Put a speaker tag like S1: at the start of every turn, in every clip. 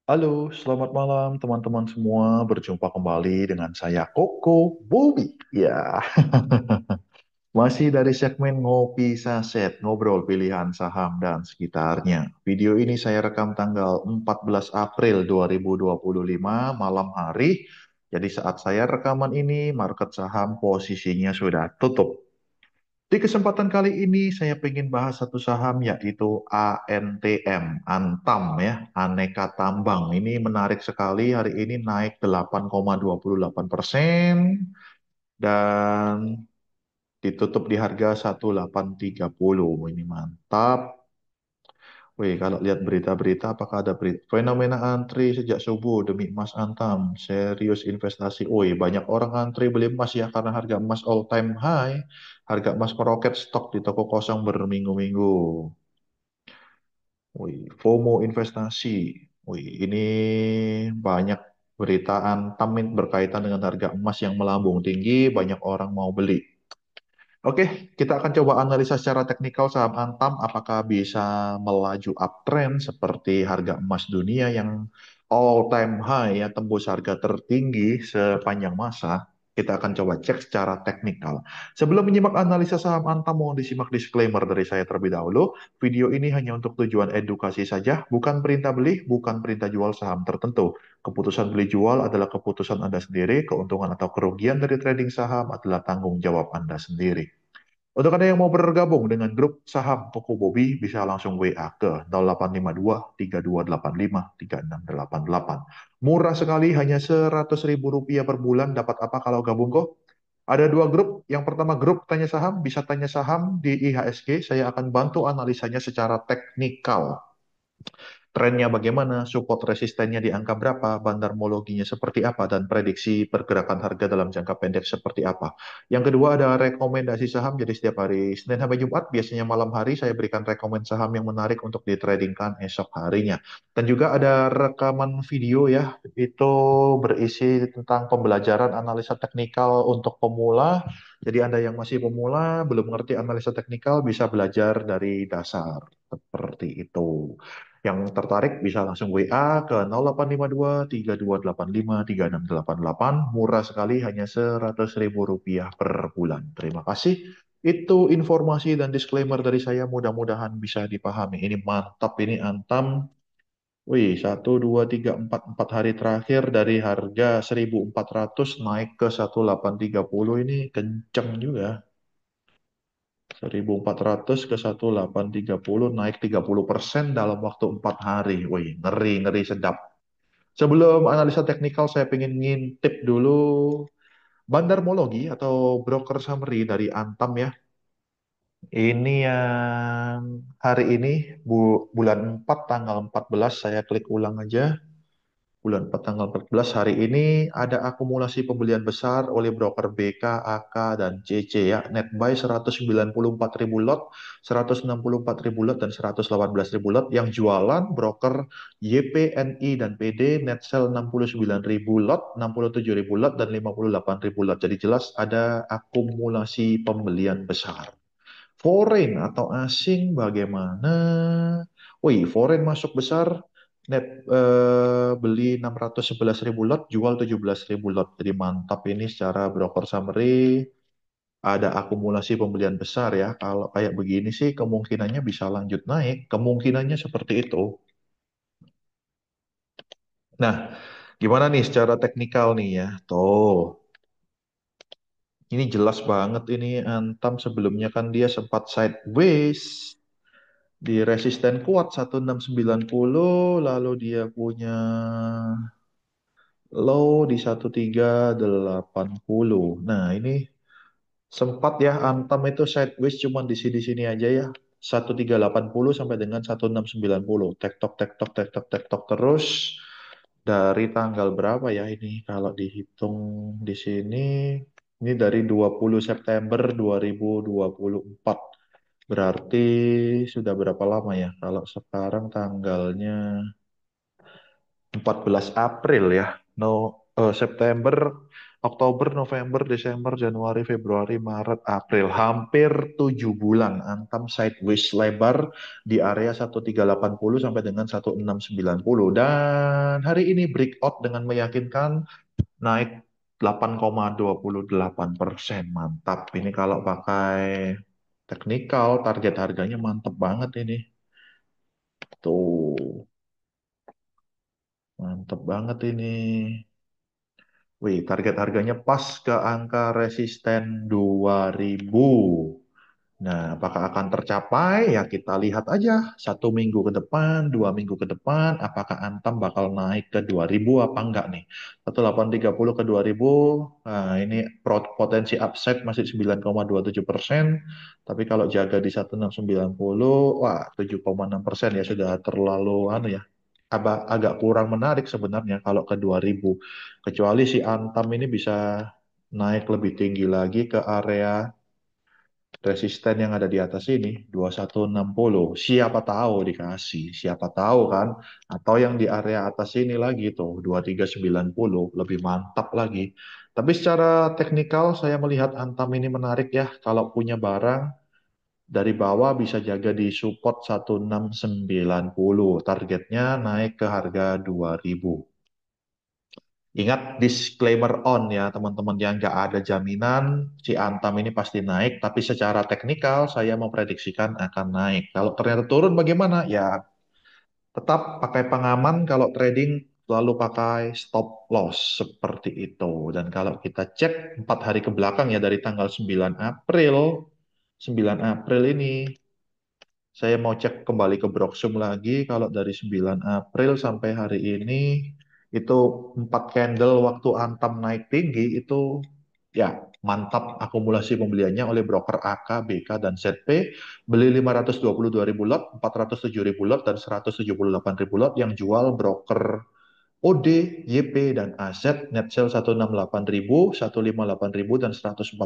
S1: Halo, selamat malam teman-teman semua. Berjumpa kembali dengan saya Koko Bobby. Ya, masih dari segmen Ngopi Saset, ngobrol pilihan saham dan sekitarnya. Video ini saya rekam tanggal 14 April 2025 malam hari. Jadi saat saya rekaman ini, market saham posisinya sudah tutup. Di kesempatan kali ini saya ingin bahas satu saham yaitu ANTM, Antam ya, Aneka Tambang. Ini menarik sekali, hari ini naik 8,28% dan ditutup di harga 1830. Ini mantap. Wih, kalau lihat berita-berita, apakah ada berita fenomena antri sejak subuh demi emas Antam, serius investasi. Wih, banyak orang antri beli emas ya karena harga emas all time high, harga emas meroket, stok di toko kosong berminggu-minggu. Wih, FOMO investasi. Wih, ini banyak berita Antam berkaitan dengan harga emas yang melambung tinggi, banyak orang mau beli. Oke, kita akan coba analisa secara teknikal saham Antam apakah bisa melaju uptrend seperti harga emas dunia yang all time high ya, tembus harga tertinggi sepanjang masa. Kita akan coba cek secara teknikal. Sebelum menyimak analisa saham Antam, mohon disimak disclaimer dari saya terlebih dahulu. Video ini hanya untuk tujuan edukasi saja, bukan perintah beli, bukan perintah jual saham tertentu. Keputusan beli jual adalah keputusan Anda sendiri, keuntungan atau kerugian dari trading saham adalah tanggung jawab Anda sendiri. Untuk Anda yang mau bergabung dengan grup saham Koko Bobby, bisa langsung WA ke 0852 3285 3688. Murah sekali, hanya Rp100.000 per bulan. Dapat apa kalau gabung kok? Ada dua grup. Yang pertama grup tanya saham, bisa tanya saham di IHSG. Saya akan bantu analisanya secara teknikal. Trennya bagaimana, support resistennya di angka berapa, bandarmologinya seperti apa, dan prediksi pergerakan harga dalam jangka pendek seperti apa. Yang kedua ada rekomendasi saham, jadi setiap hari Senin sampai Jumat, biasanya malam hari saya berikan rekomend saham yang menarik untuk ditradingkan esok harinya. Dan juga ada rekaman video ya, itu berisi tentang pembelajaran analisa teknikal untuk pemula. Jadi Anda yang masih pemula, belum mengerti analisa teknikal, bisa belajar dari dasar. Seperti itu. Yang tertarik bisa langsung WA ke 0852 3285 3688. Murah sekali, hanya Rp100.000 per bulan. Terima kasih. Itu informasi dan disclaimer dari saya. Mudah-mudahan bisa dipahami. Ini mantap, ini Antam. Wih, 1, 2, 3, 4 hari terakhir dari harga 1.400 naik ke 1.830, ini kenceng juga. 1.400 ke 1.830 naik 30% dalam waktu 4 hari. Wih, ngeri, ngeri sedap. Sebelum analisa teknikal, saya pengen ngintip dulu bandarmologi atau broker summary dari Antam ya. Ini yang hari ini, bulan 4 tanggal 14, saya klik ulang aja. Bulan 4 tanggal 14 hari ini ada akumulasi pembelian besar oleh broker BK, AK, dan CC ya. Net buy 194.000 lot, 164.000 lot, dan 118.000 lot. Yang jualan broker YPNI dan PD, net sell 69.000 lot, 67.000 lot, dan 58.000 lot. Jadi jelas ada akumulasi pembelian besar. Foreign atau asing bagaimana? Wih, foreign masuk besar, net beli 611.000 lot, jual 17.000 lot. Jadi mantap ini secara broker summary, ada akumulasi pembelian besar ya. Kalau kayak begini sih kemungkinannya bisa lanjut naik, kemungkinannya seperti itu. Nah, gimana nih secara teknikal nih ya? Tuh, ini jelas banget ini Antam sebelumnya kan dia sempat sideways di resisten kuat 1690, lalu dia punya low di 1380. Nah, ini sempat ya Antam itu sideways cuman di sini-sini aja ya. 1380 sampai dengan 1690. Tektok tektok tektok tektok terus dari tanggal berapa ya ini kalau dihitung di sini, ini dari 20 September 2024. Berarti sudah berapa lama ya? Kalau sekarang tanggalnya 14 April ya. No, September. Oktober, November, Desember, Januari, Februari, Maret, April. Hampir 7 bulan. Antam sideways lebar di area 1380 sampai dengan 1690. Dan hari ini breakout dengan meyakinkan naik 8,28%. Mantap. Ini kalau pakai teknikal, target harganya mantap banget ini. Tuh, mantap banget ini. Wih, target harganya pas ke angka resisten 2000. Nah, apakah akan tercapai? Ya kita lihat aja 1 minggu ke depan, 2 minggu ke depan, apakah Antam bakal naik ke 2000 apa enggak nih? 1830 ke 2000, nah ini potensi upside masih 9,27%, tapi kalau jaga di 1690, wah 7,6% ya sudah terlalu anu ya, agak kurang menarik sebenarnya kalau ke 2000. Kecuali si Antam ini bisa naik lebih tinggi lagi ke area resisten yang ada di atas ini 2160. Siapa tahu dikasih, siapa tahu kan, atau yang di area atas ini lagi tuh 2390 lebih mantap lagi. Tapi secara teknikal saya melihat Antam ini menarik ya, kalau punya barang dari bawah bisa jaga di support 1690, targetnya naik ke harga 2000. Ingat disclaimer on ya teman-teman, yang nggak ada jaminan si Antam ini pasti naik, tapi secara teknikal saya memprediksikan akan naik. Kalau ternyata turun bagaimana? Ya tetap pakai pengaman, kalau trading selalu pakai stop loss seperti itu. Dan kalau kita cek 4 hari ke belakang ya dari tanggal 9 April ini, saya mau cek kembali ke Broksum lagi, kalau dari 9 April sampai hari ini, itu 4 candle waktu Antam naik tinggi, itu ya mantap akumulasi pembeliannya oleh broker AK, BK, dan ZP. Beli 522 ribu lot, 407 ribu lot, dan 178 ribu lot. Yang jual broker OD, YP, dan AZ, net sale 168 ribu, 158 ribu, dan 147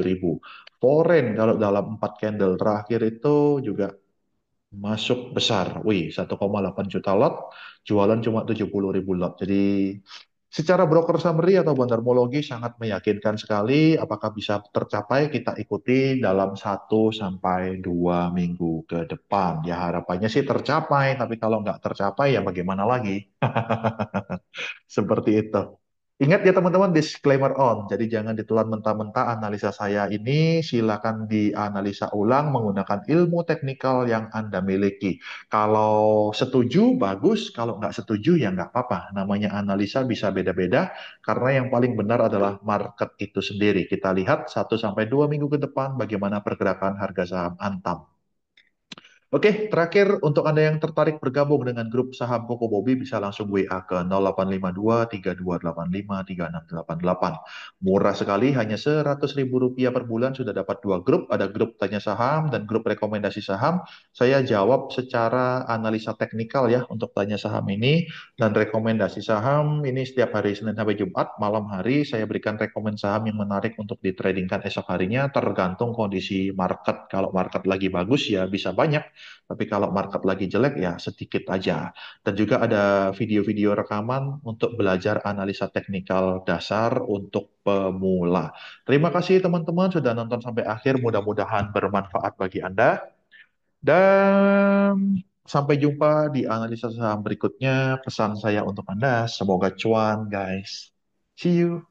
S1: ribu. Foreign kalau dalam 4 candle terakhir itu juga masuk besar. Wih, 1,8 juta lot, jualan cuma 70 ribu lot. Jadi secara broker summary atau bandarmologi sangat meyakinkan sekali. Apakah bisa tercapai? Kita ikuti dalam 1 sampai 2 minggu ke depan. Ya harapannya sih tercapai, tapi kalau nggak tercapai ya bagaimana lagi? Seperti itu. Ingat ya teman-teman, disclaimer on. Jadi jangan ditelan mentah-mentah analisa saya ini. Silakan dianalisa ulang menggunakan ilmu teknikal yang Anda miliki. Kalau setuju, bagus. Kalau nggak setuju, ya nggak apa-apa. Namanya analisa bisa beda-beda. Karena yang paling benar adalah market itu sendiri. Kita lihat 1 sampai 2 minggu ke depan bagaimana pergerakan harga saham Antam. Oke, terakhir untuk Anda yang tertarik bergabung dengan grup saham Koko Bobby bisa langsung WA ke 0852 3285 3688. Murah sekali, hanya Rp100.000 per bulan sudah dapat 2 grup. Ada grup tanya saham dan grup rekomendasi saham. Saya jawab secara analisa teknikal ya untuk tanya saham ini, dan rekomendasi saham ini setiap hari Senin sampai Jumat. Malam hari saya berikan rekomend saham yang menarik untuk ditradingkan esok harinya, tergantung kondisi market. Kalau market lagi bagus ya bisa banyak. Tapi kalau market lagi jelek ya sedikit aja. Dan juga ada video-video rekaman untuk belajar analisa teknikal dasar untuk pemula. Terima kasih teman-teman sudah nonton sampai akhir. Mudah-mudahan bermanfaat bagi Anda. Dan sampai jumpa di analisa saham berikutnya. Pesan saya untuk Anda, semoga cuan guys. See you.